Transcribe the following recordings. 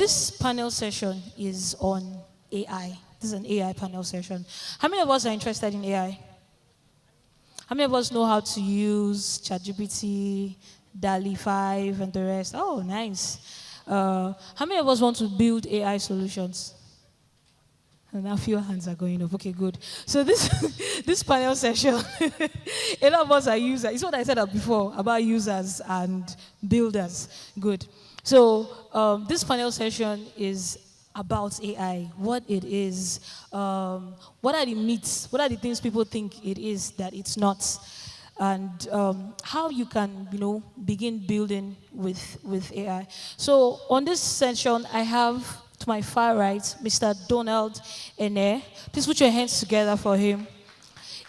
this panel session is on AI. This is an AI panel session. How many of us are interested in AI? How many of us know how to use ChatGPT, DALI 5, and the rest? Oh, nice. How many of us want to build AI solutions? And now a few hands are going up. Okay, good. So this this panel session, a lot of us are users. It's what I said before about users and builders. Good. So this panel session is about AI, what it is, what are the myths, what are the things people think it is that it's not, and how you can, begin building with AI. So on this session, I have to my far right, Mr. Donald Ene. Please put your hands together for him.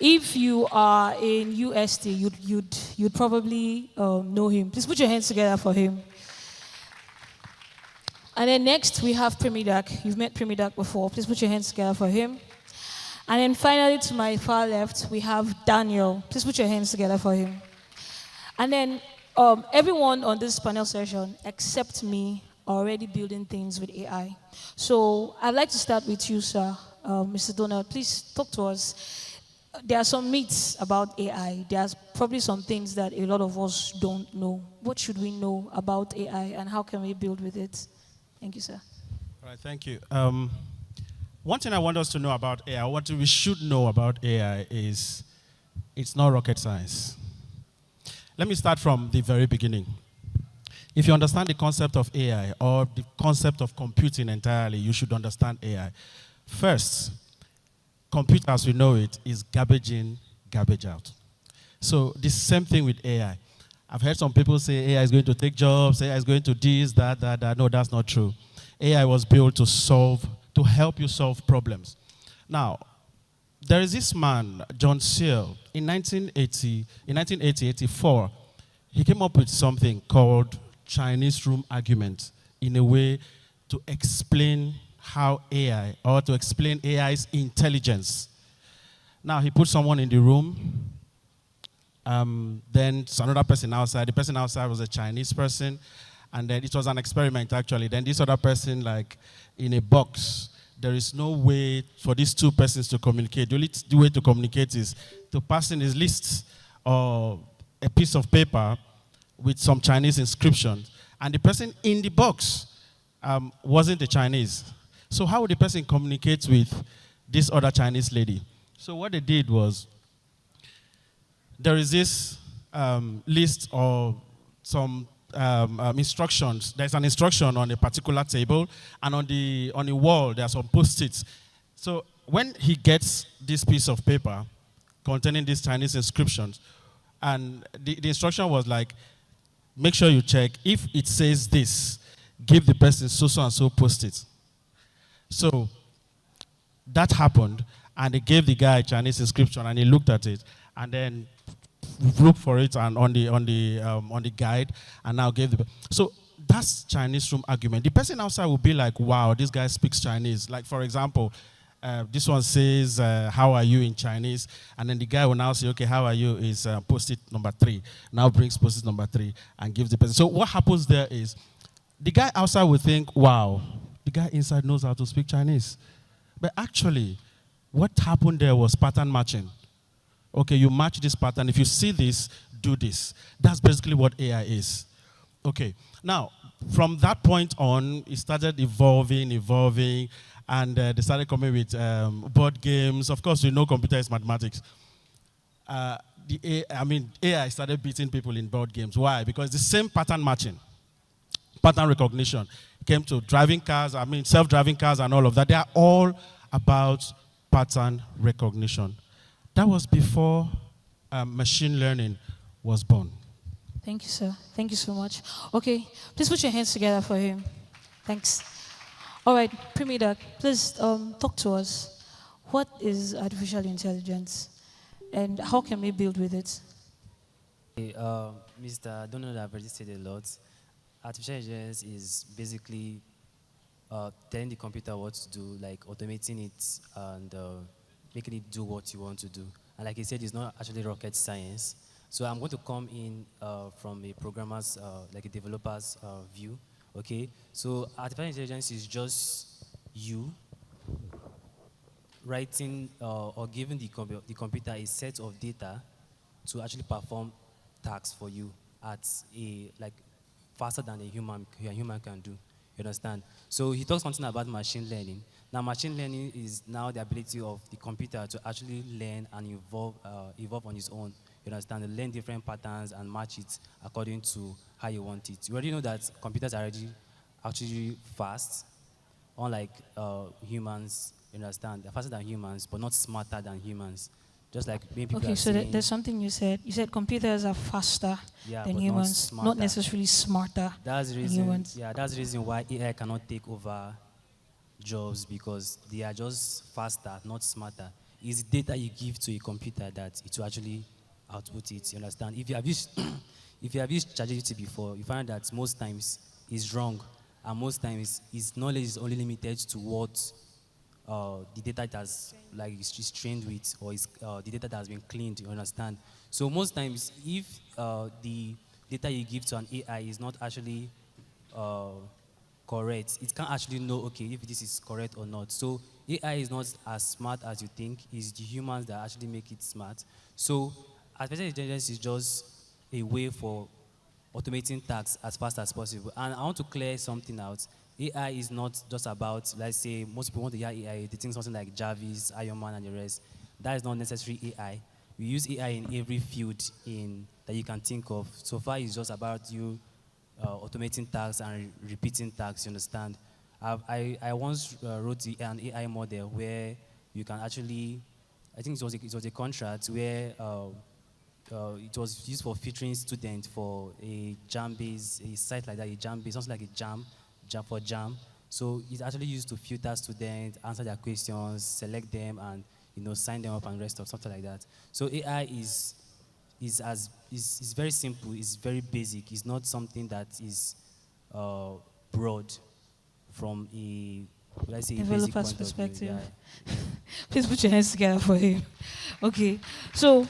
If you are in UST, you'd probably know him. Please put your hands together for him. And then next we have Primidak. You've met Primidak before. Please put your hands together for him. And then finally to my far left we have Daniel. Please put your hands together for him. And then everyone on this panel session except me are already building things with AI. So I'd like to start with you, sir, Mr. Donald. Please talk to us. There are some myths about AI. There's probably some things that a lot of us don't know. What should we know about AI and how can we build with it? Thank you, sir. All right, thank you. One thing I want us to know about AI, what we should know about AI is it's not rocket science. Let me start from the very beginning. If you understand the concept of AI or the concept of computing entirely, you should understand AI. First, computer as we know it is garbage in, garbage out. So the same thing with AI. I've heard some people say AI is going to take jobs, AI is going to this, that. No, that's not true. AI was built to help you solve problems. Now, there is this man, John Searle, in 1980-84, he came up with something called Chinese room argument in a way to explain how AI, or to explain AI's intelligence. Now, he put someone in the room, then another person outside. The person outside was a Chinese person, and then it was an experiment, actually. Then this other person, like, in a box. There is no way for these two persons to communicate. The only way to communicate is to pass in his list or a piece of paper with some Chinese inscriptions, and the person in the box wasn't a Chinese. So how would the person communicate with this other Chinese lady? So what they did was, there is this list of some instructions. There's an instruction on a particular table, and on the wall there are some post-its. So when he gets this piece of paper containing these Chinese inscriptions, and the instruction was like, make sure you check. If it says this, give the person so and so post-it. So that happened, and they gave the guy a Chinese inscription, and he looked at it, and then looked for it and on the guide, and now gave the. So that's Chinese room argument. The person outside will be like, wow, this guy speaks Chinese. Like, for example, this one says, how are you in Chinese? And then the guy will now say, okay, how are you is post-it number 3. Now brings post-it number 3 and gives the person. So what happens there is, the guy outside will think, wow, the guy inside knows how to speak Chinese. But actually, what happened there was pattern matching. Okay, you match this pattern. If you see this, do this. That's basically what AI is. Okay, now, from that point on, it started evolving, and they started coming with board games. Of course, we know computer is mathematics. AI started beating people in board games. Why? Because the same pattern matching, pattern recognition, came to driving cars, self-driving cars and all of that. They are all about pattern recognition. That was before machine learning was born. Thank you, sir. Thank you so much. Okay, please put your hands together for him. Thanks. All right, Primidak, please talk to us. What is artificial intelligence, and how can we build with it? Okay, Mr. Donald have already said a lot. Artificial intelligence is basically telling the computer what to do, like automating it and making it do what you want to do. And like he said, it's not actually rocket science. So I'm going to come in from a programmer's, like a developer's view. Okay, so artificial intelligence is just you writing or giving the computer a set of data to actually perform tasks for you at a like faster than a human can do. You understand? So he talks something about machine learning. Now, machine learning is now the ability of the computer to actually learn and evolve on its own. You understand? To learn different patterns and match it according to how you want it. You already know that computers are already actually fast, unlike humans. You understand? They're faster than humans, but not smarter than humans. Just like many people Okay, are so saying, there's something you said. You said computers are faster yeah, than but humans, not not smarter. necessarily smarter That's the than reason. humans. Yeah, that's the reason why AI cannot take over jobs because they are just faster, not smarter. It's data you give to a computer that it will actually output it. You understand? If you have used, if you have used ChatGPT before, you find that most times it's wrong, and most times its knowledge is only limited to what the data it has like is trained with, or is the data that has been cleaned. You understand? So most times, if the data you give to an AI is not actually uh, correct, it can't actually know, okay, if this is correct or not. So AI is not as smart as you think. It's the humans that actually make it smart. So artificial intelligence is just a way for automating tasks as fast as possible. And I want to clear something out. AI is not just about, let's say, most people want to hear AI, they think something like Jarvis, Iron Man, and the rest. That is not necessarily AI. We use AI in every field that you can think of. So far, it's just about you automating tasks and repeating tasks, you understand? I once wrote an AI model where you can actually, I think it was a contract where it was used for featuring students for a jam-based, a site like that, a jam-based, something like a jam for jam. So it's actually used to filter students, answer their questions, select them, and sign them up and rest of something like that. So AI is very simple. It's very basic. It's not something that is broad from a, let's say, a basic Developer's point of view. perspective. Yeah. Please put your hands together for him. Okay. So,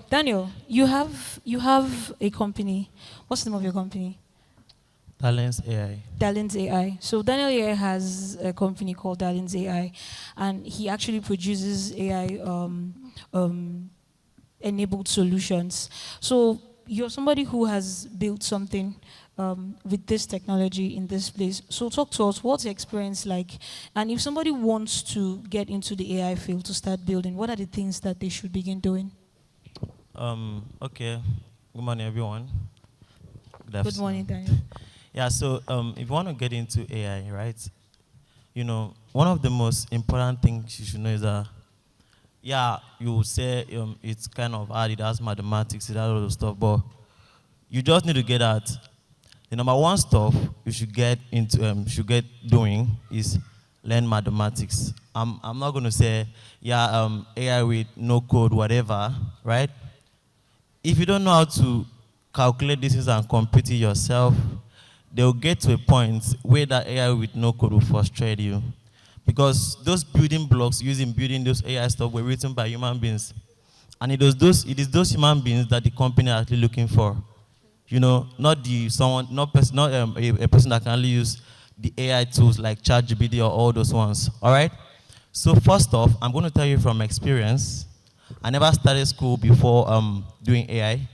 Daniel, you have a company. What's the name of your company? Talents AI. Darlings AI. So Daniel AI has a company called Darlings AI, and he actually produces AI enabled solutions. So you're somebody who has built something with this technology in this place. So talk to us, what's your experience like? And if somebody wants to get into the AI field to start building, what are the things that they should begin doing? Okay. Good morning, everyone. Good morning, Daniel. Yeah, so if you want to get into AI, right, one of the most important things you should know is that, yeah, you will say it's kind of hard, it has mathematics, it has all those stuff, but you just need to get at the number one stuff you should get doing is learn mathematics. I'm not going to say, yeah, AI with no code, whatever, right? If you don't know how to calculate this and compute it yourself, they'll get to a point where that AI with no code will frustrate you. Because those building blocks used in building those AI stuff were written by human beings. And it is those human beings that the company are actually looking for. Not a person that can only use the AI tools like ChatGPT or all those ones. All right? So first off, I'm going to tell you from experience. I never started school before doing AI,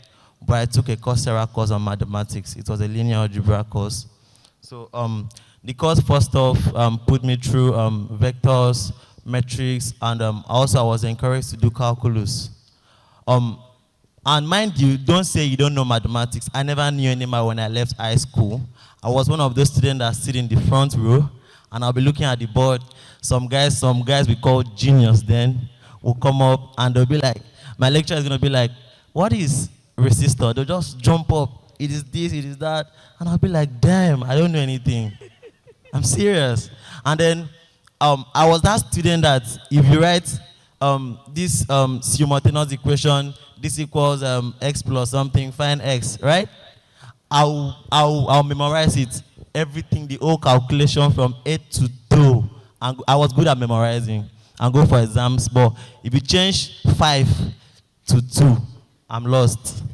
but I took a Coursera course on mathematics. It was a linear algebra course. So the course first off put me through vectors, metrics, and also I was encouraged to do calculus. And mind you, don't say you don't know mathematics. I never knew any math when I left high school. I was one of those students that sit in the front row, and I'll be looking at the board. Some guys we call genius then, will come up, and they'll be like, my lecturer is going to be like, what is resistor? They'll just jump up. It is this, it is that. And I'll be like, damn, I don't know anything. I'm serious. And then I was that student that if you write this simultaneous equation, this equals x plus something, find x, right? I'll memorize it, everything, the whole calculation from A to D. And I was good at memorizing and go for exams. But if you change 5 to 2, I'm lost.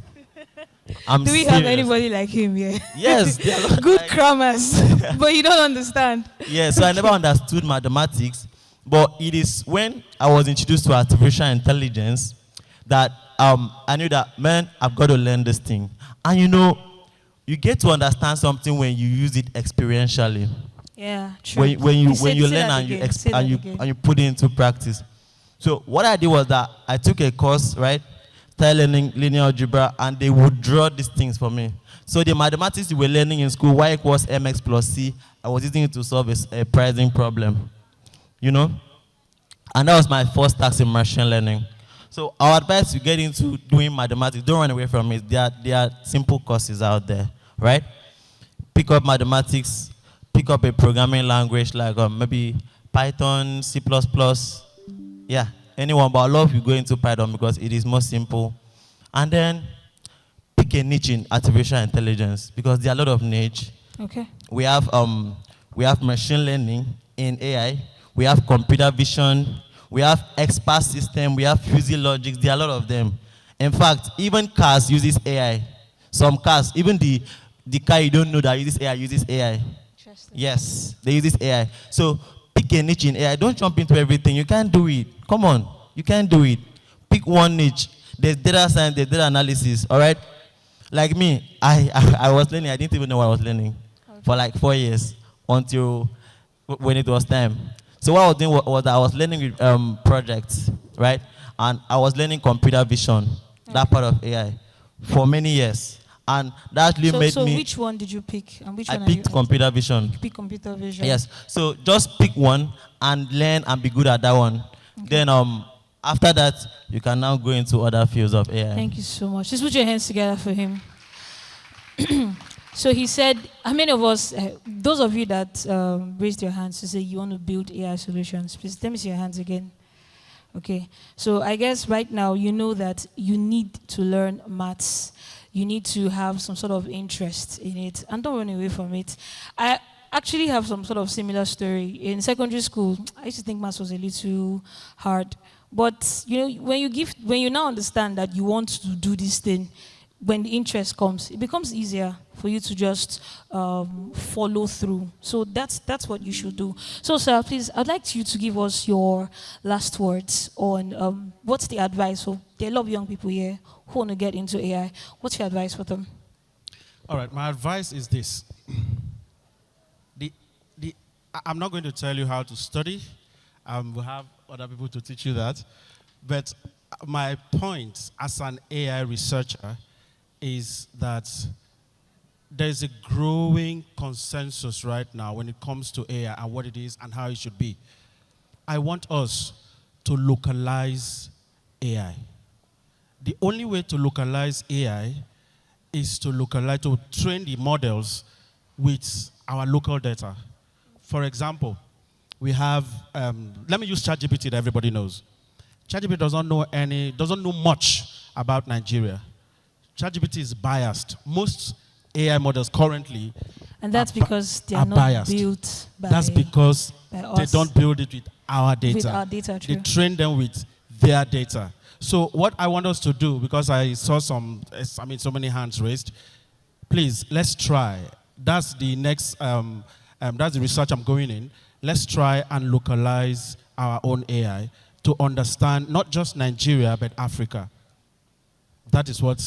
I'm Do we have serious. anybody like him here? Yes, there are a lot Good like- crammers, but you don't understand. Yeah, so I never understood mathematics, but it is when I was introduced to artificial intelligence that I knew that, man, I've got to learn this thing. And you get to understand something when you use it experientially. Yeah, true. When you Say learn that and you again, say that again. and you put it into practice. So what I did was that I took a course, right? Started learning linear algebra, and they would draw these things for me. So the mathematics we were learning in school, y equals mx plus c, I was using it to solve a pricing problem. And that was my first task in machine learning. So our advice to get into doing mathematics, don't run away from it. There are simple courses out there, right? Pick up mathematics, pick up a programming language like maybe Python, C++, yeah, anyone. But I love you go into Python because it is more simple. And then pick a niche in artificial intelligence because there are a lot of niche. Okay. We have machine learning in AI. We have computer vision. We have expert system. We have fuzzy logics. There are a lot of them. In fact, even cars uses AI. Some cars, even the car you don't know that uses AI. Interesting. Yes, they use this AI. So pick a niche in AI. Don't jump into everything. You can't do it. Come on, you can't do it. Pick one niche. There's data science, there's data analysis. All right. Like me, I was learning. I didn't even know what I was learning for like 4 years until when it was time. So what I was doing was that I was learning with projects, right? And I was learning computer vision, that part of AI, for many years. And that actually made So me. which one did you pick? And which I one are you picked computer vision. You pick computer vision. Yes. So just pick one and learn and be good at that one. Okay. Then after that, you can now go into other fields of AI. Thank you so much. Just put your hands together for him. So he said, how many of us, those of you that raised your hands to say you want to build AI solutions, please let me see your hands again. Okay. So I guess right now you know that you need to learn maths. You need to have some sort of interest in it, and don't run away from it. I actually have some sort of similar story. In secondary school, I used to think maths was a little hard. But when you now understand that you want to do this thing, when the interest comes, it becomes easier for you to just follow through. So that's what you should do. So, sir, please, I'd like you to give us your last words on what's the advice for. There are a lot of young people here who want to get into AI. What's your advice for them? All right, my advice is this. I'm not going to tell you how to study. We'll have other people to teach you that. But my point as an AI researcher is that there's a growing consensus right now when it comes to AI and what it is and how it should be. I want us to localize AI. The only way to localize AI is to train the models with our local data. For example, we have, let me use ChatGPT that everybody knows. ChatGPT doesn't know much about Nigeria. ChatGPT is biased. Most AI models currently And that's because they are not biased. built by That's because by they us. don't build it with our data. With our data, They true. train them with their data. So what I want us to do, because I saw so many hands raised, please, let's try. That's the next, that's the research I'm going in. Let's try and localize our own AI to understand not just Nigeria, but Africa. That is what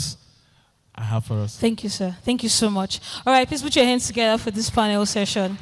I have for us. Thank you, sir. Thank you so much. All right, please put your hands together for this panel session.